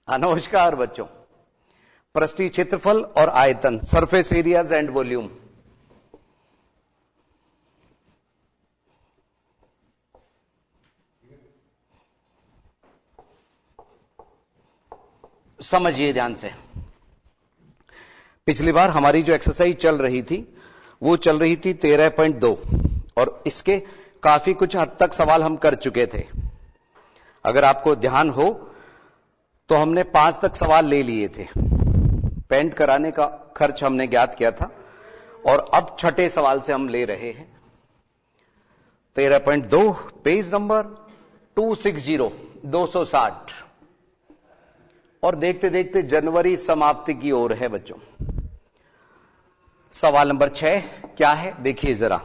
नमस्कार बच्चों। पृष्ठीय क्षेत्रफल और आयतन, सरफेस एरियाज एंड वॉल्यूम। समझिए ध्यान से। पिछली बार हमारी जो एक्सरसाइज चल रही थी वो चल रही थी 13.2 और इसके काफी कुछ हद तक सवाल हम कर चुके थे। अगर आपको ध्यान हो तो हमने 5 तक सवाल ले लिए थे। पेंट कराने का खर्च हमने ज्ञात किया था और अब छठे सवाल से हम ले रहे हैं। 13.2 पेज नंबर 260 260 और देखते देखते जनवरी समाप्ति की ओर है बच्चों। सवाल नंबर 6 क्या है देखिए जरा।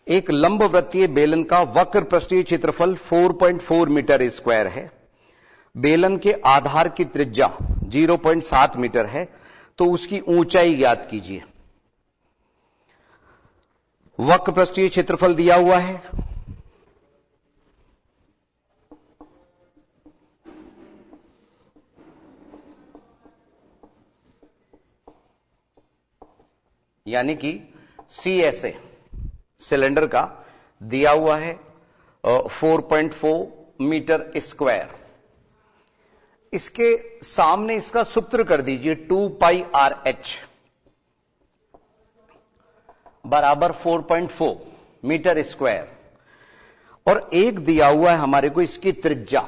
एक लंबवृत्तीय बेलन का वक्र पृष्ठीय क्षेत्रफल 4.4 मीटर स्क्वायर है। बेलन के आधार की त्रिज्या 0.7 मीटर है, तो उसकी ऊंचाई ज्ञात कीजिए। वक्र पृष्ठीय क्षेत्रफल दिया हुआ है, यानी कि CSA सिलेंडर का दिया हुआ है 4.4 मीटर स्क्वायर। इसके सामने इसका सूत्र कर दीजिए 2πRH बराबर 4.4 मीटर स्क्वायर। और एक दिया हुआ है हमारे को इसकी त्रिज्या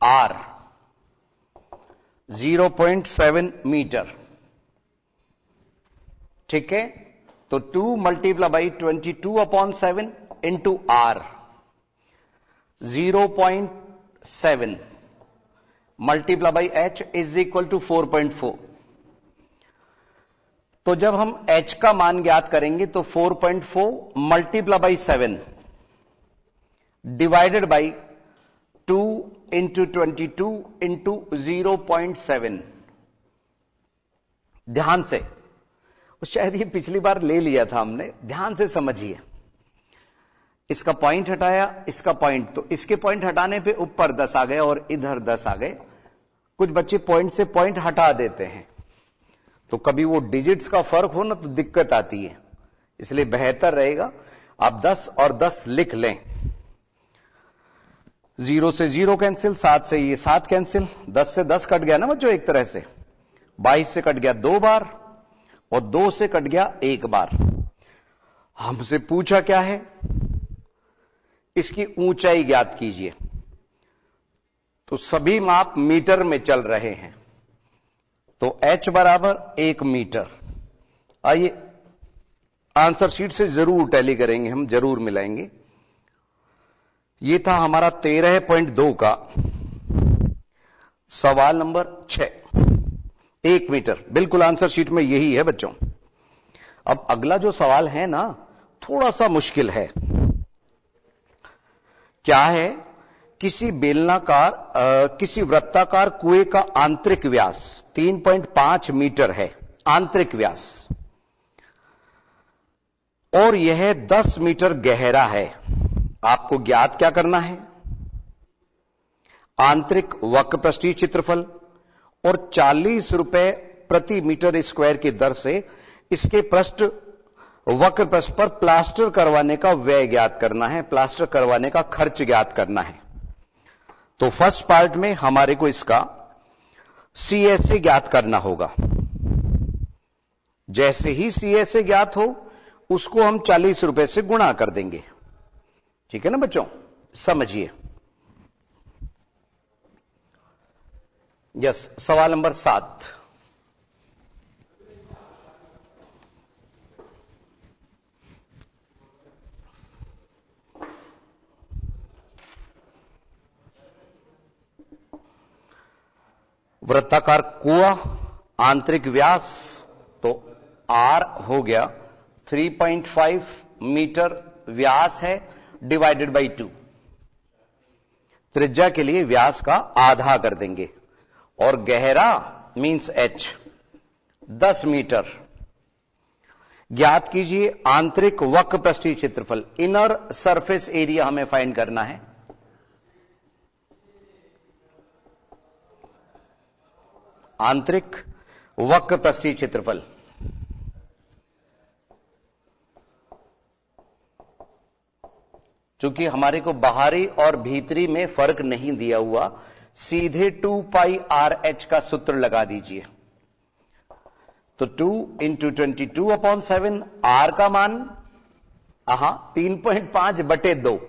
R 0.7 मीटर। ठीक है, तो 2 multiply by 22/7 into R 0.7 multiply by H is equal to 4.4। तो जब हम H का मान ज्ञात करेंगे तो 4.4 multiply by 7 divided by 2 into 22 into 0.7। ध्यान से, शायद ये पिछली बार ले लिया था हमने, ध्यान से समझिए। इसका पॉइंट हटाया, इसका पॉइंट, तो इसके पॉइंट हटाने पे ऊपर 10 आ गए और इधर 10 आ गए। कुछ बच्चे पॉइंट से पॉइंट हटा देते हैं, तो कभी वो डिजिट्स का फर्क हो ना तो दिक्कत आती है। इसलिए बेहतर रहेगा आप 10 और 10 लिख लें। 0 से 0 कैंसिल, 7 से ये 7 कैंसिल, 10 से 10 कट गया ना बच्चों एक तरह से। 22 से कट गया 2 बार और 2 से कट गया 1 बार। हमसे पूछा क्या है, इसकी ऊंचाई ज्ञात कीजिए। तो सभी माप मीटर में चल रहे हैं, तो H बराबर 1 मीटर। आइए आंसर शीट से जरूर टैली करेंगे, हम जरूर मिलाएंगे। ये था हमारा 13.2 का सवाल नंबर 6। 1 मीटर बिल्कुल आंसर शीट में यही है बच्चों। अब अगला जो सवाल है ना, थोड़ा सा मुश्किल है। क्या है, किसी बेलनाकार किसी वृत्ताकार कुएं का आंतरिक व्यास 3.5 मीटर है, आंतरिक व्यास, और यह 10 मीटर गहरा है। आपको ज्ञात क्या करना है, आंतरिक वक्र पृष्ठीय क्षेत्रफल और 40 रुपए प्रति मीटर स्क्वायर की दर से इसके पृष्ठ वक्र पृष्ठ पर प्लास्टर करवाने का व्यय ज्ञात करना है, प्लास्टर करवाने का खर्च ज्ञात करना है। तो फर्स्ट पार्ट में हमारे को इसका CSA ज्ञात करना होगा। जैसे ही CSA ज्ञात हो उसको हम 40 रुपए से गुणा कर देंगे। ठीक है ना बच्चों, समझिए। यस, सवाल नंबर 7। वृत्ताकार कुआं, आंतरिक व्यास, तो R हो गया 3.5 मीटर व्यास है, डिवाइडेड बाई 2। त्रिज्या के लिए व्यास का आधा कर देंगे और गहरा मींस H 10 मीटर। ज्ञात कीजिए आंतरिक वक्र पृष्ठीय क्षेत्रफल, इनर सरफेस एरिया हमें फाइंड करना है। आंतरिक वक्र पृष्ठीय क्षेत्रफल। चूंकि हमारे को बाहरी और भीतरी में फर्क नहीं दिया हुआ, सीधे 2 पाई आर एच का सूत्र लगा दीजिए। तो 2 इंटू 22/7, आर का मान 3.5/2।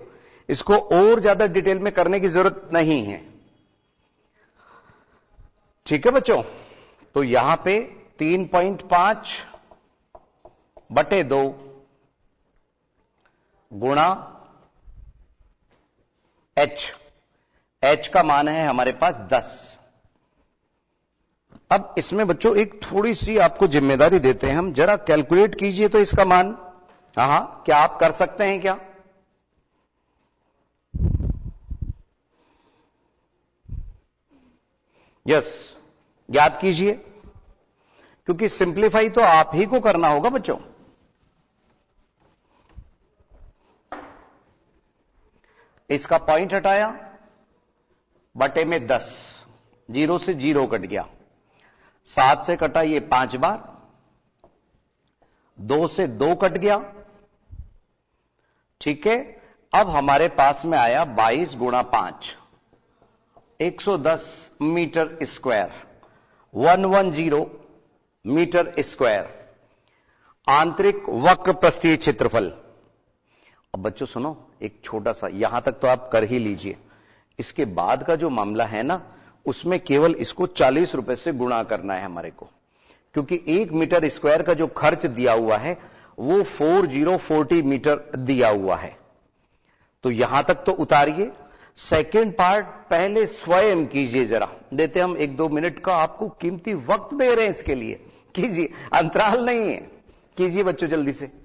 इसको और ज्यादा डिटेल में करने की जरूरत नहीं है, ठीक है बच्चों। तो यहां पे 3.5/2 गुणा एच का मान है हमारे पास 10। अब इसमें बच्चों एक थोड़ी सी आपको जिम्मेदारी देते हैं हम, जरा कैलकुलेट कीजिए तो इसका मान। क्या आप कर सकते हैं क्या? यस, याद कीजिए, क्योंकि सिंप्लीफाई तो आप ही को करना होगा बच्चों। इसका पॉइंट हटाया, बटे में 10, 0 से 0 कट गया, 7 से कटा ये 5 बार, 2 से 2 कट गया, ठीक है। अब हमारे पास में आया 22 गुणा 5, 110 मीटर स्क्वायर, 110 मीटर स्क्वायर आंतरिक वक्र पृष्ठीय क्षेत्रफल। अब बच्चों सुनो, एक छोटा सा यहां तक तो आप कर ही लीजिए। इसके बाद का जो मामला है ना, उसमें केवल इसको 40 रुपए से गुणा करना है हमारे को, क्योंकि 1 मीटर स्क्वायर का जो खर्च दिया हुआ है वो 4040 मीटर दिया हुआ है। तो यहां तक तो उतारिए, सेकेंड पार्ट पहले स्वयं कीजिए। जरा देते हम 1-2 मिनट का, आपको कीमती वक्त दे रहे हैं इसके लिए, कीजिए, अंतराल नहीं है, कीजिए बच्चों जल्दी से।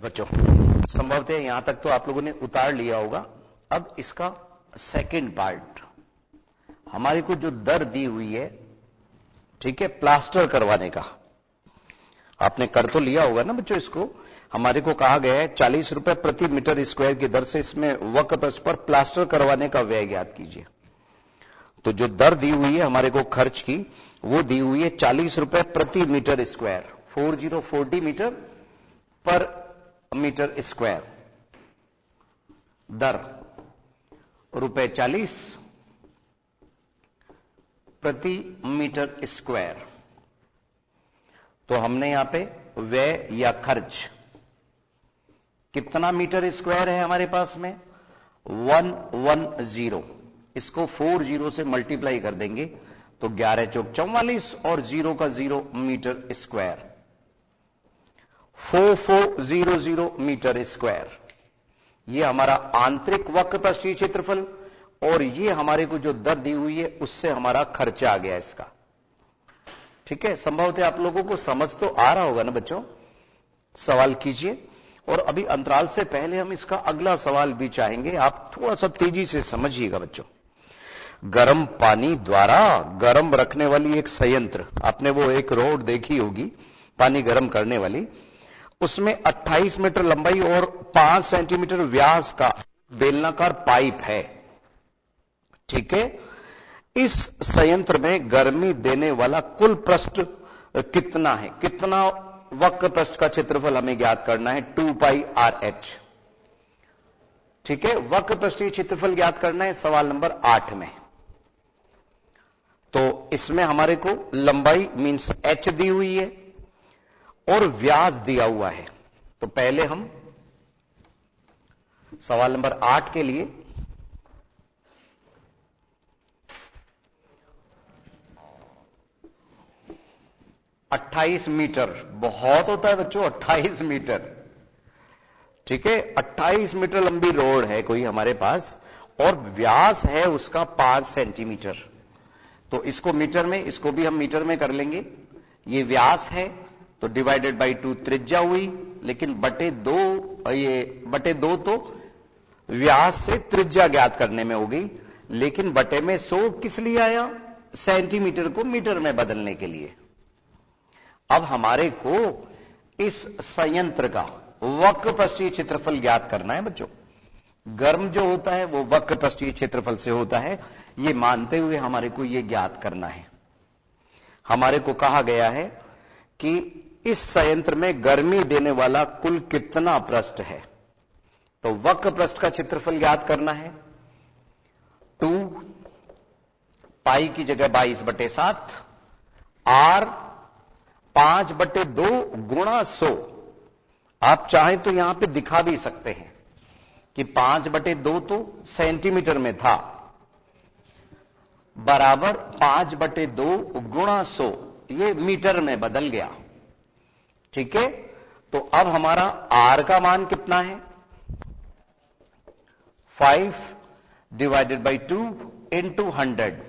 बच्चों संभवतः यहां तक तो आप लोगों ने उतार लिया होगा। अब इसका सेकंड पार्ट, हमारी को जो दर दी हुई है, ठीक है, प्लास्टर करवाने का, आपने कर तो लिया होगा ना बच्चों। इसको हमारे को कहा गया है 40 रुपए प्रति मीटर स्क्वायर की दर से इसमें वक्र पृष्ठ पर प्लास्टर करवाने का व्यय ज्ञात कीजिए। तो जो दर दी हुई है हमारे को खर्च की, वो दी हुई है 40 रुपए प्रति मीटर स्क्वायर, 4040 मीटर पर मीटर स्क्वायर। दर रुपए 40 प्रति मीटर स्क्वायर। तो हमने यहां पे व्यय या खर्च कितना मीटर स्क्वायर है हमारे पास में, 110। इसको 40 से मल्टीप्लाई कर देंगे तो 11 चौक 44 और 0 का 0 मीटर स्क्वायर। 4400 metre square. ये हमारा आंतरिक वक्र पृष्ठीय क्षेत्रफल, और ये हमारे को जो दर दी हुई है उससे हमारा खर्चा आ गया इसका। ठीक है, संभवतः आप लोगों को समझ तो आ रहा होगा ना बच्चों। सवाल कीजिए। और अभी अंतराल से पहले हम इसका अगला सवाल भी चाहेंगे, आप थोड़ा सा तेजी से समझिएगा बच्चों। गर्म पानी द्वारा गर्म रखने वाली एक संयंत्र, आपने वो एक रोड देखी होगी पानी गर्म करने वाली, उसमें 28 मीटर लंबाई और 5 सेंटीमीटर व्यास का बेलनाकार पाइप है। ठीक है, इस संयंत्र में गर्मी देने वाला कुल पृष्ठ कितना है? कितना वक्र पृष्ठ का क्षेत्रफल हमें ज्ञात करना है, 2πRH। ठीक है, वक्र पृष्ठीय क्षेत्रफल ज्ञात करना है सवाल नंबर 8 में। तो इसमें हमारे को लंबाई मींस H दी हुई है और व्यास दिया हुआ है। तो पहले हम सवाल नंबर 8 के लिए अट्ठाईस मीटर, बहुत होता है बच्चों 28 मीटर। ठीक है, 28 मीटर लंबी रोड है कोई हमारे पास और व्यास है उसका 5 सेंटीमीटर। तो इसको मीटर में, इसको भी हम मीटर में कर लेंगे। ये व्यास है तो डिवाइडेड बाई 2 त्रिज्या हुई, लेकिन बटे 2 तो व्यास से त्रिज्या ज्ञात करने में हो गई, लेकिन बटे में 100 किस लिए आया? सेंटीमीटर को मीटर में बदलने के लिए। अब हमारे को इस संयंत्र का वक्र पृष्ठीय क्षेत्रफल ज्ञात करना है बच्चों। गर्म जो होता है वो वक्र पृष्ठीय क्षेत्रफल से होता है, ये मानते हुए हमारे को ये ज्ञात करना है। हमारे को कहा गया है कि इस संयंत्र में गर्मी देने वाला कुल कितना पृष्ठ है। तो वक्र पृष्ठ का क्षेत्रफल ज्ञात करना है। 2 पाई की जगह 22/7 R 5/2 गुणा 100। आप चाहें तो यहां पे दिखा भी सकते हैं कि 5/2 तो सेंटीमीटर में था, बराबर 5/2 गुणा 100, ये मीटर में बदल गया। ठीक है, तो अब हमारा R का मान कितना है? 5/2 इंटू 100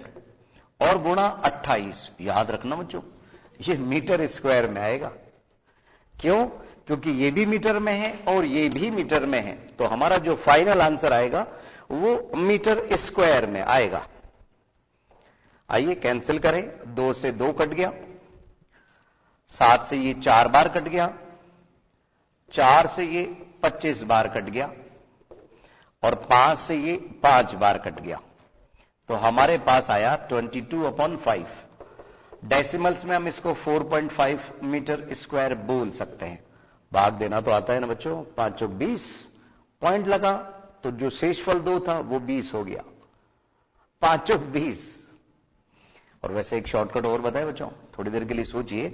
और गुणा 28। याद रखना बच्चों, ये मीटर स्क्वायर में आएगा। क्यों? क्योंकि ये भी मीटर में है और ये भी मीटर में है, तो हमारा जो फाइनल आंसर आएगा वो मीटर स्क्वायर में आएगा। आइए कैंसिल करें। 2 से 2 कट गया, 7 से ये 4 बार कट गया, 4 से ये 25 बार कट गया और 5 से ये 5 बार कट गया। तो हमारे पास आया 22/5। डेसिमल्स में हम इसको 4.5 मीटर स्क्वायर बोल सकते हैं। भाग देना तो आता है ना बच्चों। 5 20 पॉइंट लगा तो जो शेषफल 2 था वो 20 हो गया। 5 20। और वैसे एक शॉर्टकट और बताए बच्चों, थोड़ी देर के लिए सोचिए।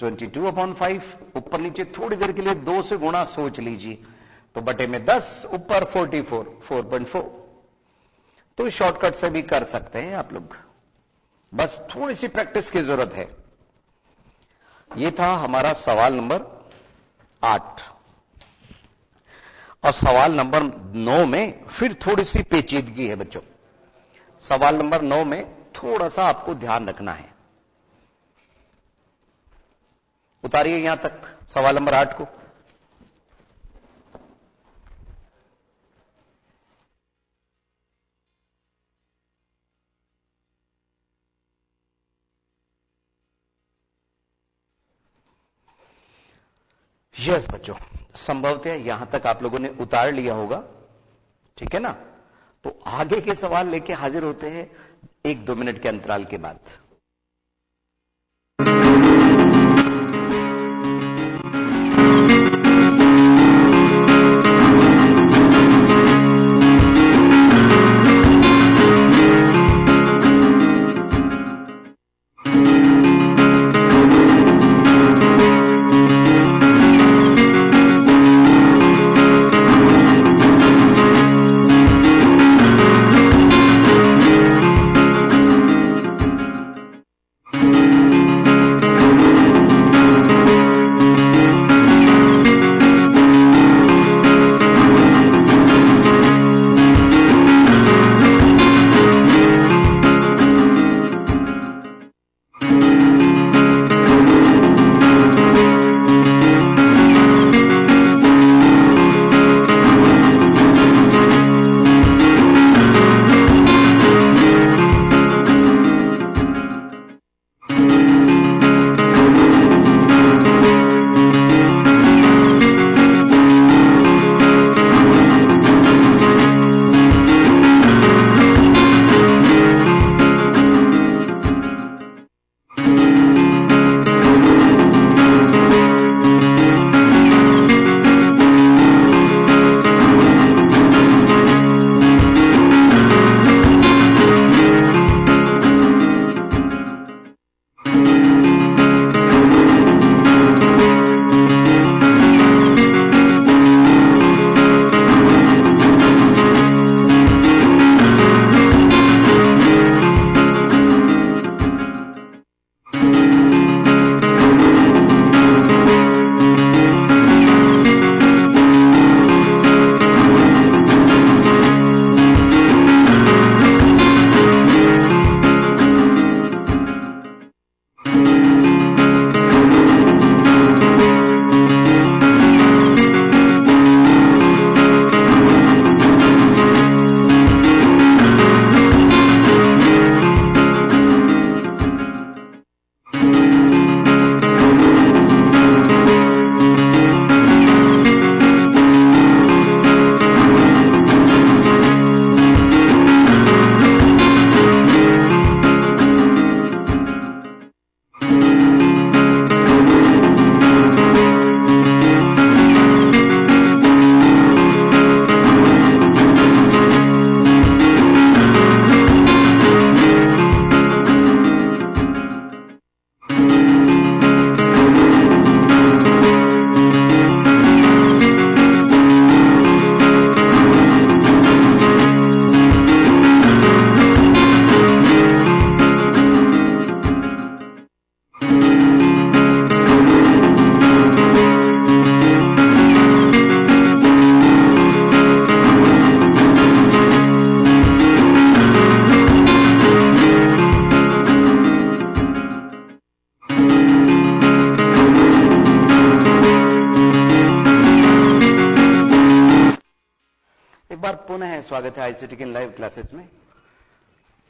22/5 ऊपर नीचे थोड़ी देर के लिए 2 से गुणा सोच लीजिए, तो बटे में 10 ऊपर 44 4.4। तो शॉर्टकट से भी कर सकते हैं आप लोग, बस थोड़ी सी प्रैक्टिस की जरूरत है। यह था हमारा सवाल नंबर 8। और सवाल नंबर 9 में फिर थोड़ी सी पेचीदगी है बच्चों। सवाल नंबर 9 में थोड़ा सा आपको ध्यान रखना है। उतारिए यहां तक सवाल नंबर 8 को। यस बच्चों, संभवतः यहां तक आप लोगों ने उतार लिया होगा। ठीक है ना? तो आगे के सवाल लेके हाजिर होते हैं 1-2 मिनट के अंतराल के बाद। हैं, स्वागत है आईसीटी के लाइव क्लासेस में।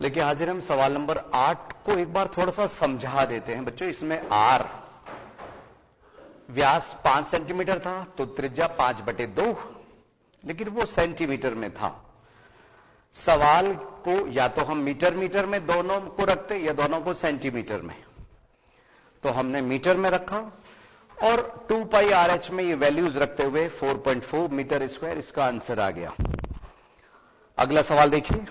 लेकिन हाजिर हम सवाल नंबर 8 को एक बार थोड़ा सा समझा देते हैं बच्चों। इसमें आर व्यास 5 सेंटीमीटर था तो त्रिज्या 5/2, लेकिन वो सेंटीमीटर में था। सवाल को या तो हम मीटर में दोनों को रखते या दोनों को सेंटीमीटर में, तो हमने मीटर में रखा और 2πRh में ये वैल्यूज रखते हुए 4.4 मीटर स्क्वायर इसका आंसर आ गया। अगला सवाल देखिए,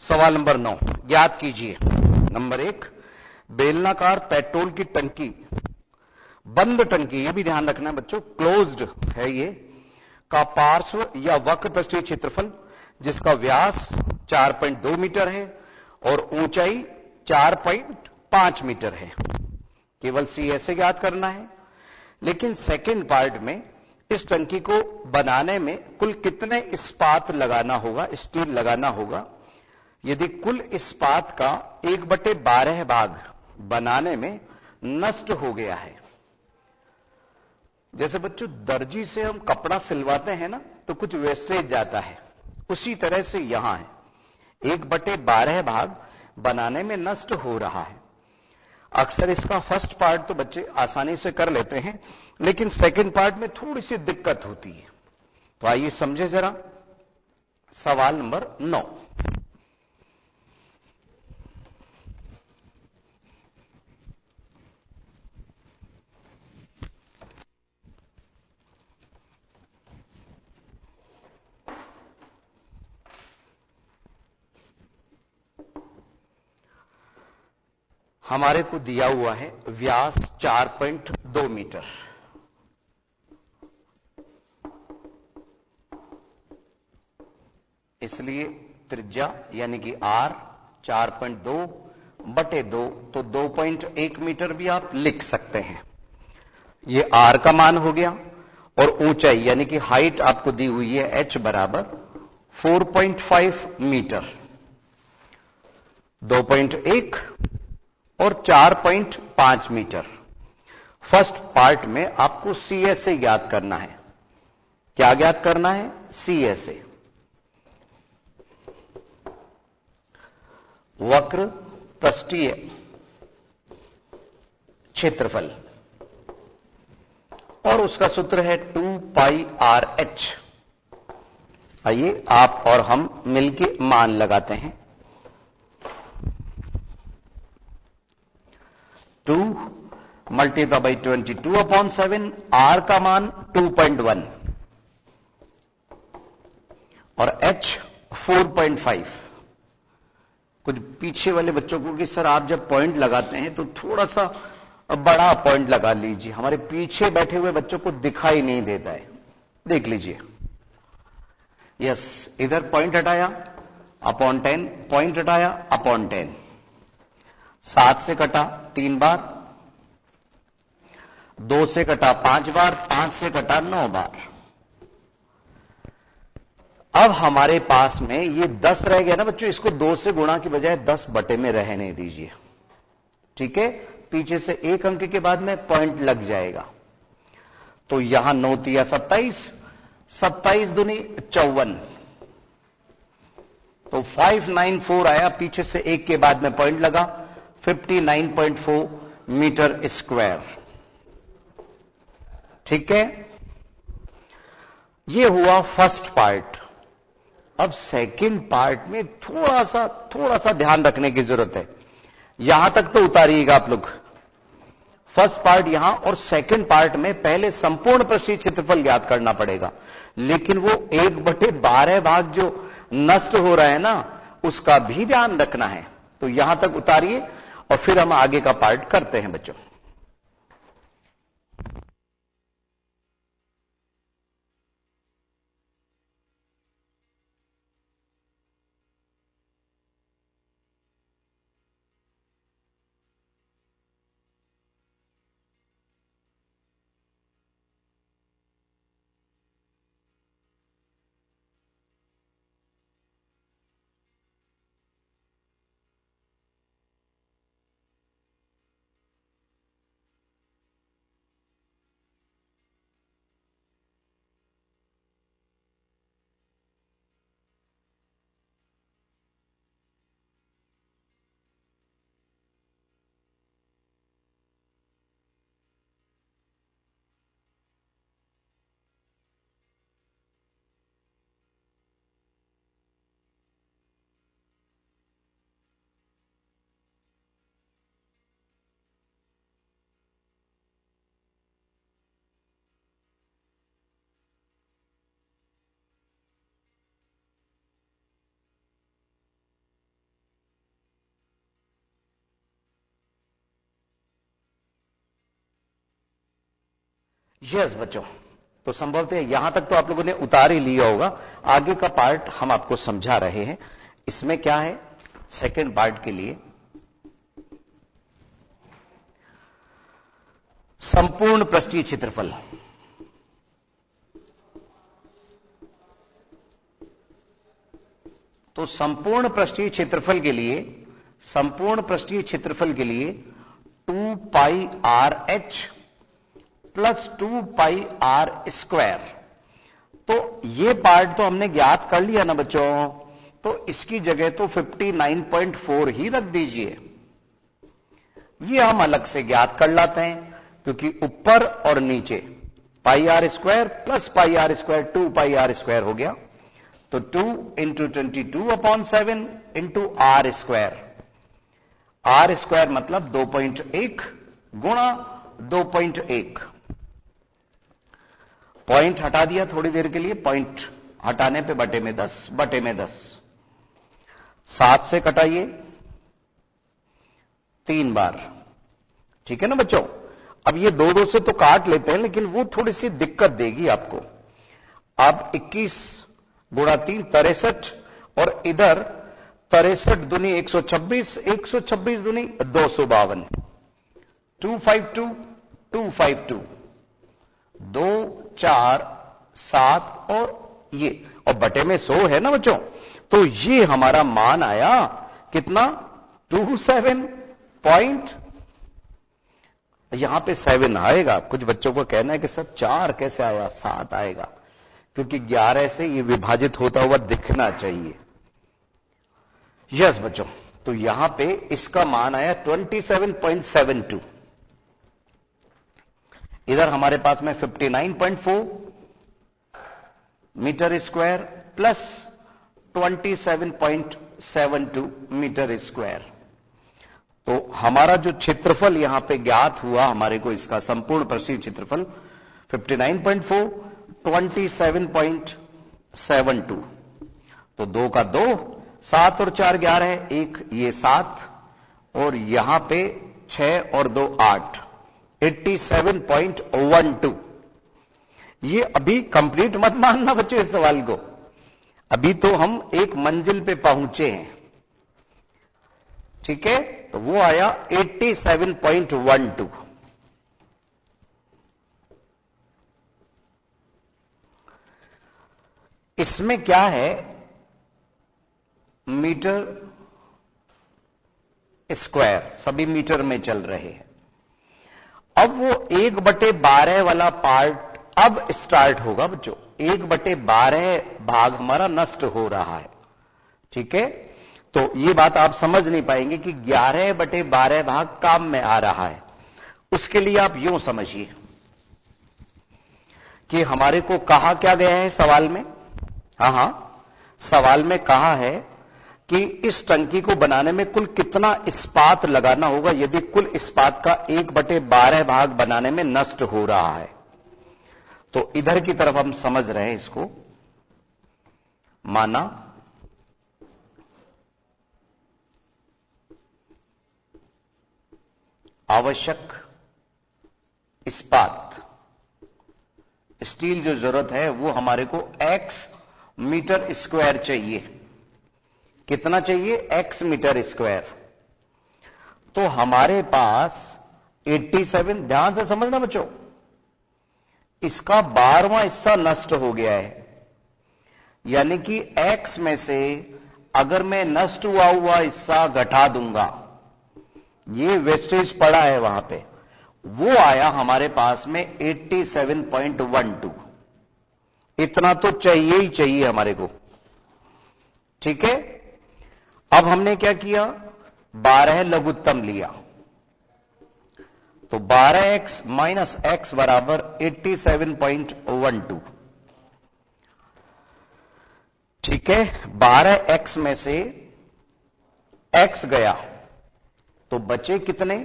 सवाल नंबर 9, ज्ञात कीजिए। नंबर 1, बेलनाकार पेट्रोल की टंकी, बंद टंकी, ये भी ध्यान रखना है बच्चों, क्लोज्ड है ये, का पार्श्व या वक्र पृष्ठीय क्षेत्रफल जिसका व्यास 4.2 मीटर है और ऊंचाई 4.5 मीटर है। केवल सी ऐसे ज्ञात करना है। लेकिन सेकंड पार्ट में इस टंकी को बनाने में कुल कितने इस्पात लगाना होगा, स्टील लगाना होगा। यदि कुल इस्पात का 1/12 भाग बनाने में नष्ट हो गया है, जैसे बच्चों दर्जी से हम कपड़ा सिलवाते हैं ना तो कुछ वेस्टेज जाता है, उसी तरह से यहां है, 1/12 भाग बनाने में नष्ट हो रहा है। अक्सर इसका फर्स्ट पार्ट तो बच्चे आसानी से कर लेते हैं, लेकिन सेकंड पार्ट में थोड़ी सी दिक्कत होती है। तो आइए समझे जरा सवाल नंबर 9। हमारे को दिया हुआ है व्यास 4.2 मीटर, इसलिए त्रिज्या यानी कि आर 4.2/2, तो 2.1 मीटर भी आप लिख सकते हैं। ये आर का मान हो गया। और ऊंचाई यानी कि हाइट आपको दी हुई है एच बराबर 4.5 मीटर, 2.1 और 4.5 मीटर। फर्स्ट पार्ट में आपको सीएस से ज्ञात करना है। क्या ज्ञात करना है? सीएस से, वक्र पृष्ठीय क्षेत्रफल, और उसका सूत्र है 2πRh। आइए आप और हम मिलके मान लगाते हैं। 2 मल्टीप्लाई बाई 22/7, आर का मान 2.1 और h 4.5। कुछ पीछे वाले बच्चों को कि सर आप जब पॉइंट लगाते हैं तो थोड़ा सा बड़ा पॉइंट लगा लीजिए, हमारे पीछे बैठे हुए बच्चों को दिखाई नहीं देता है, देख लीजिए। यस, इधर पॉइंट हटाया अपॉन 10, पॉइंट हटाया अपॉन 10, 7 से कटा 3 बार, 2 से कटा 5 बार, 5 से कटा 9 बार। अब हमारे पास में ये 10 रह गया ना बच्चों, इसको 2 से गुणा की बजाय 10 बटे में रहने दीजिए, ठीक है। पीछे से एक अंक के बाद में पॉइंट लग जाएगा, तो यहां 9 तिया 27, 27 दूनी 54, तो 594 आया। पीछे से एक के बाद में पॉइंट लगा, 59.4 मीटर स्क्वायर, ठीक है। यह हुआ फर्स्ट पार्ट। अब सेकंड पार्ट में थोड़ा सा ध्यान रखने की जरूरत है। यहां तक तो उतारिएगा आप लोग, फर्स्ट पार्ट यहां, और सेकंड पार्ट में पहले संपूर्ण पृष्ठीय क्षेत्रफल ज्ञात करना पड़ेगा। लेकिन वो 1/12 भाग जो नष्ट हो रहा है ना, उसका भी ध्यान रखना है। तो यहां तक उतारिए और फिर हम आगे का पार्ट करते हैं बच्चों। यस बच्चों, तो संभवतः यहां तक तो आप लोगों ने उतार ही लिया होगा। आगे का पार्ट हम आपको समझा रहे हैं। इसमें क्या है, सेकंड पार्ट के लिए संपूर्ण पृष्ठीय क्षेत्रफल। तो संपूर्ण पृष्ठीय क्षेत्रफल के लिए 2 pi R H plus 2 pi R square. तो ये पार्ट तो हमने ज्ञात कर लिया ना बच्चों, तो इसकी जगह तो 59.4 ही रख दीजिए। ये हम अलग से ज्ञात कर लाते हैं, क्योंकि ऊपर और नीचे pi R square plus pi R square 2 pi R square हो गया। तो 2 into 22/7 into R square. R square मतलब 2.1 गुणा 2.1। पॉइंट हटा दिया थोड़ी देर के लिए, पॉइंट हटाने पे बटे में 10 7 से कटाइए 3 बार। ठीक है ना बच्चों। अब ये 2 से तो काट लेते हैं, लेकिन वो थोड़ी सी दिक्कत देगी आपको। अब 21 गुणा 3 63, और इधर 63 दूनी 126, 126 दूनी 252, 252 252 2 4 7 और ये, और बटे में 100 है ना बच्चों। तो ये हमारा मान आया कितना, 27 पॉइंट। यहां पे 7 आएगा। कुछ बच्चों को कहना है कि सर 4 कैसे आया, 7 आएगा, क्योंकि 11 से ये विभाजित होता हुआ दिखना चाहिए। यस बच्चों, तो यहां पे इसका मान आया 27.72। इधर हमारे पास में 59.4 metre square plus 27.72 metre square. तो हमारा जो क्षेत्रफल यहां पे ज्ञात हुआ हमारे को, इसका संपूर्ण पृष्ठीय क्षेत्रफल 59.4 27.72। तो 2 का 2, 7 और 4 11, 1 ये 7, और यहां पे 6 और 2 8, 87.12। ये अभी कंप्लीट मत मानना बच्चों इस सवाल को, अभी तो हम एक मंजिल पे पहुंचे हैं। ठीक है, तो वो आया 87.12। इसमें क्या है, मीटर स्क्वायर, सभी मीटर में चल रहे हैं। अब वो 1/12 वाला पार्ट अब स्टार्ट होगा बच्चों। 1/12 भाग हमारा नष्ट हो रहा है। ठीक है, तो ये बात आप समझ नहीं पाएंगे कि 11/12 भाग काम में आ रहा है। उसके लिए आप यूं समझिए कि हमारे को कहा क्या गया है सवाल में। हां, सवाल में कहा है कि इस टंकी को बनाने में कुल कितना इस्पात लगाना होगा यदि कुल इस्पात का 1/12 भाग बनाने में नष्ट हो रहा है। तो इधर की तरफ हम समझ रहे हैं इसको। माना आवश्यक इस्पात, स्टील जो जरूरत है वो हमारे को x मीटर स्क्वायर चाहिए। कितना चाहिए, x मीटर स्क्वायर। तो हमारे पास 87, ध्यान से समझना बच्चों, इसका 12वां हिस्सा नष्ट हो गया है। यानी कि x में से अगर मैं नष्ट हुआ हिस्सा घटा दूंगा, ये वेस्टेज पड़ा है वहां पे, वो आया हमारे पास में 87.12। इतना तो चाहिए ही चाहिए हमारे को। ठीक है, अब हमने क्या किया, 12 लघुत्तम लिया। तो 12x माइनस x बराबर 87.12। ठीक है, 12x में से x गया तो बचे कितने,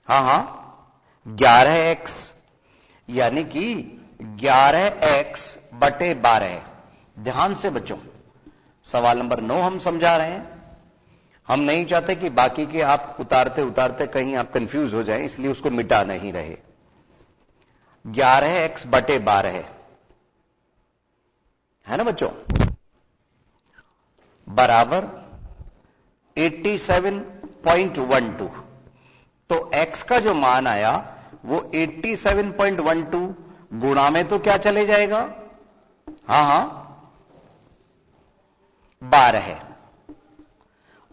हां 11x, यानी कि 11x/12। ध्यान से बच्चों, सवाल नंबर 9 हम समझा रहे हैं। हम नहीं चाहते कि बाकी के आप उतारते उतारते कहीं आप कंफ्यूज हो जाएं, इसलिए उसको मिटा नहीं रहे। 11x बटे 12 है ना बच्चों, बराबर 87.12। तो x का जो मान आया वो 87.12 गुणा में तो क्या चले जाएगा, हां 12 है,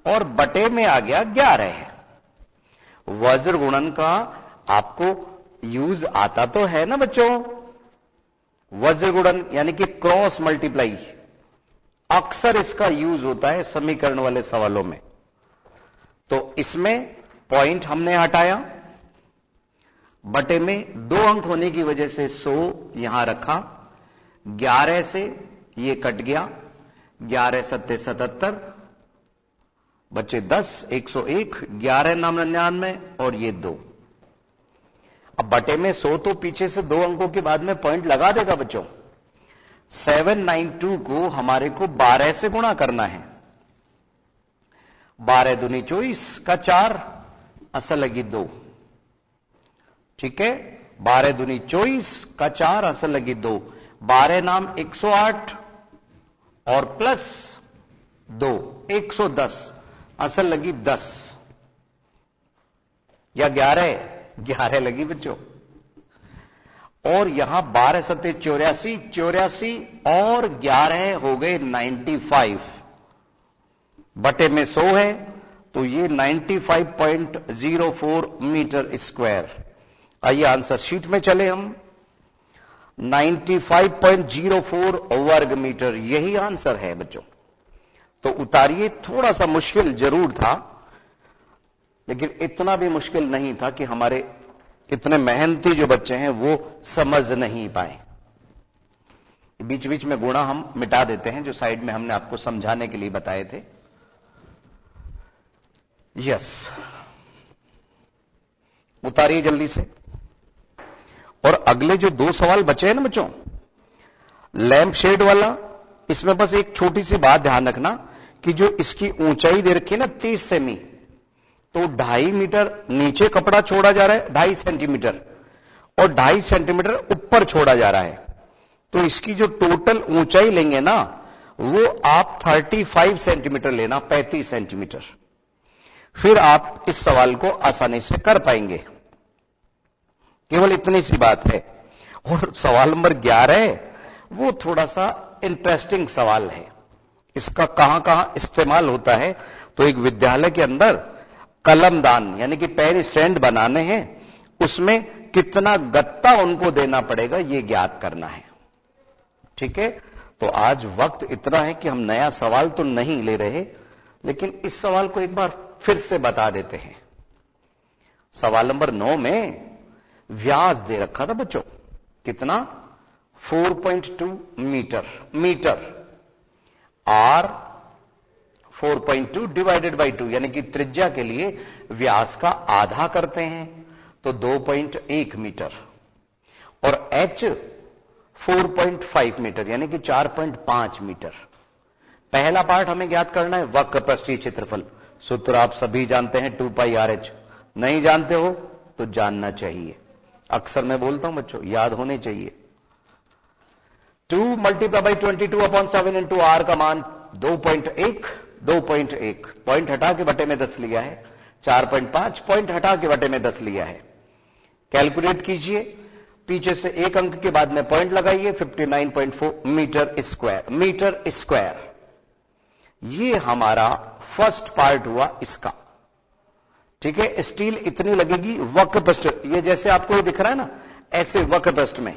और बटे में आ गया 11 है। वज्र गुणन का आपको यूज आता तो है ना बच्चों, वज्र गुणन यानी कि क्रॉस मल्टीप्लाई, अक्सर इसका यूज होता है समीकरण वाले सवालों में। तो इसमें पॉइंट हमने हटाया, बटे में 2 अंक होने की वजह से 100 यहां रखा, 11 से ये कट गया, 11 सत्ते 77, बच्चे 10, 101, 11 नाम 99 और ये 2। अब बटे में 100 तो पीछे से 2 अंकों के बाद में पॉइंट लगा देगा बच्चों। 792 को हमारे को 12 से गुणा करना है, 12 दूनी 24 का 4 असल लगी 2, ठीक है, 12 दूनी 24 का 4 असल लगी 2, 12 नाम 108 और प्लस 2 110 असल लगी 10 या 11 लगी बच्चों। और यहां 12 सत्ते 84, 84 और 11 हो गए 95, बटे में 100 है तो ये 95.04 मीटर स्क्वायर। आइए आंसर शीट में चले हम, 95.04 वर्ग मीटर, यही आंसर है बच्चों। तो उतारिए, थोड़ा सा मुश्किल जरूर था, लेकिन इतना भी मुश्किल नहीं था कि हमारे इतने मेहनती जो बच्चे हैं वो समझ नहीं पाए। बीच बीच में गुणा हम मिटा देते हैं जो साइड में हमने आपको समझाने के लिए बताए थे। यस, उतारिए जल्दी से। और अगले जो 2 सवाल बचे हैं ना बच्चों, लैंप शेड वाला, इसमें बस एक छोटी सी बात ध्यान रखना कि जो इसकी ऊंचाई दे रखी है ना 30 सेमी, तो 2.5 मीटर नीचे कपड़ा छोड़ा जा रहा है, 2.5 सेंटीमीटर, और 2.5 सेंटीमीटर ऊपर छोड़ा जा रहा है। तो इसकी जो टोटल ऊंचाई लेंगे ना वो आप 35 सेंटीमीटर लेना, 35 सेंटीमीटर, फिर आप इस सवाल को आसानी से कर पाएंगे। केवल इतनी सी बात है। और सवाल नंबर 11 वो थोड़ा सा इंटरेस्टिंग सवाल है। इसका कहां कहां इस्तेमाल होता है, तो एक विद्यालय के अंदर कलमदान यानी कि पेन स्टैंड बनाने हैं, उसमें कितना गत्ता उनको देना पड़ेगा ये ज्ञात करना है। ठीक है, तो आज वक्त इतना है कि हम नया सवाल तो नहीं ले रहे, लेकिन इस सवाल को एक बार फिर से बता देते हैं। सवाल नंबर 9 में व्यास दे रखा था बच्चों, कितना, 4.2 मीटर, आर 4.2 डिवाइडेड बाई 2, यानी कि त्रिज्या के लिए व्यास का आधा करते हैं तो 2.1 मीटर, और एच 4.5 मीटर यानी कि 4.5 मीटर। पहला पार्ट हमें ज्ञात करना है वक्र पृष्ठीय क्षेत्रफल। सूत्र आप सभी जानते हैं 2 पाई आर एच, नहीं जानते हो तो जानना चाहिए। अक्सर मैं बोलता हूं बच्चों, याद होने चाहिए। 2 मल्टीप्लाई बाई 22/7 इंटू आर का मान 2.1, पॉइंट हटा के बटे में 10 लिया है, 4.5 पॉइंट हटा के बटे में 10 लिया है। कैलकुलेट कीजिए, पीछे से एक अंक के बाद में पॉइंट लगाइए, 59.4 मीटर स्क्वायर। ये हमारा फर्स्ट पार्ट हुआ इसका। ठीक है, स्टील इतनी लगेगी वक्र पृष्ठ, ये जैसे आपको ये दिख रहा है ना, ऐसे वक्र पृष्ठ में।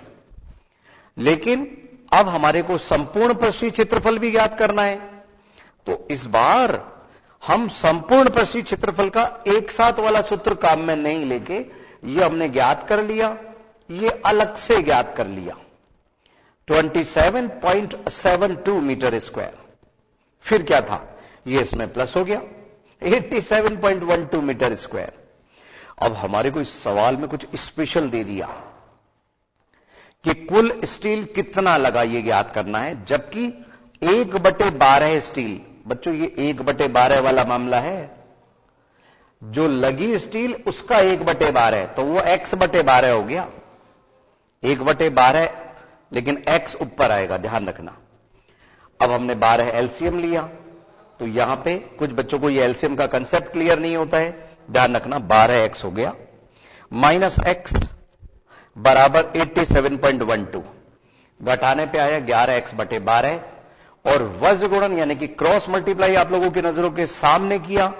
लेकिन अब हमारे को संपूर्ण पृष्ठीय क्षेत्रफल भी ज्ञात करना है, तो इस बार हम संपूर्ण पृष्ठीय क्षेत्रफल का एक साथ वाला सूत्र काम में नहीं लेके ये हमने ज्ञात कर लिया, ये अलग से ज्ञात कर लिया, 27.72 मीटर स्क्वायर। फिर क्या था, ये इसमें प्लस हो गया, 87.12 मीटर स्क्वायर। अब हमारे को इस सवाल में कुछ स्पेशल दे दिया कि कुल स्टील कितना लगा ये ज्ञात करना है, जबकि 1/12 स्टील। बच्चों ये 1/12 वाला मामला है, जो लगी स्टील उसका 1/12, तो वो x/12 हो गया। 1/12, लेकिन x ऊपर आएगा, ध्यान रखना। अब हमने 12 एलसीएम लिया, तो यहां पे कुछ बच्चों को ये एलसीएम का कंसेप्ट क्लियर नहीं होता है, ध्यान रखना। 12x हो गया माइनस x बराबर 87.12, घटाने पे आया 11x/12, और वज्र गुणन यानी कि क्रॉस मल्टीप्लाई आप लोगों की नजरों के सामने किया,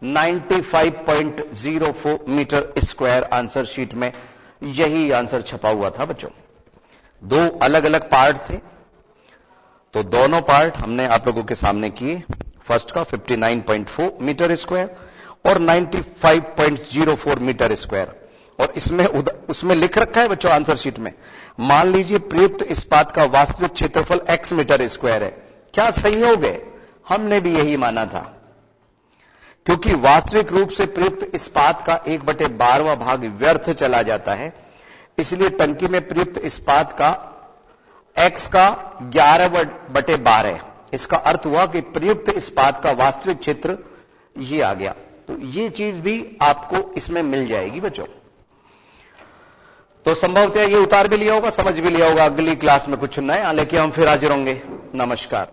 95.04 मीटर स्क्वायर आंसर शीट में यही आंसर छपा हुआ था बच्चों। दो अलग अलग पार्ट थे, तो दोनों पार्ट हमने आप लोगों के सामने किए। फर्स्ट का 59.4 मीटर स्क्वायर और 95.04 मीटर स्क्वायर, और उसमें लिख रखा है बच्चों आंसर शीट में, मान लीजिए प्रयुक्त इस्पात का वास्तविक क्षेत्रफल x मीटर स्क्वायर है। क्या संयोग है, हमने भी यही माना था, क्योंकि वास्तविक रूप से प्रयुक्त इस्पात का 1/12वां भाग व्यर्थ चला जाता है, इसलिए टंकी में प्रयुक्त इस्पात का x का 11/12, इसका अर्थ हुआ कि प्रयुक्त इस्पात का वास्तविक क्षेत्र ये आ गया। तो ये चीज भी आपको इसमें मिल जाएगी बच्चों। तो संभवतः ये उतार भी लिया होगा, समझ भी लिया होगा। अगली क्लास में कुछ नया लेके हम फिर हाजिर होंगे। नमस्कार।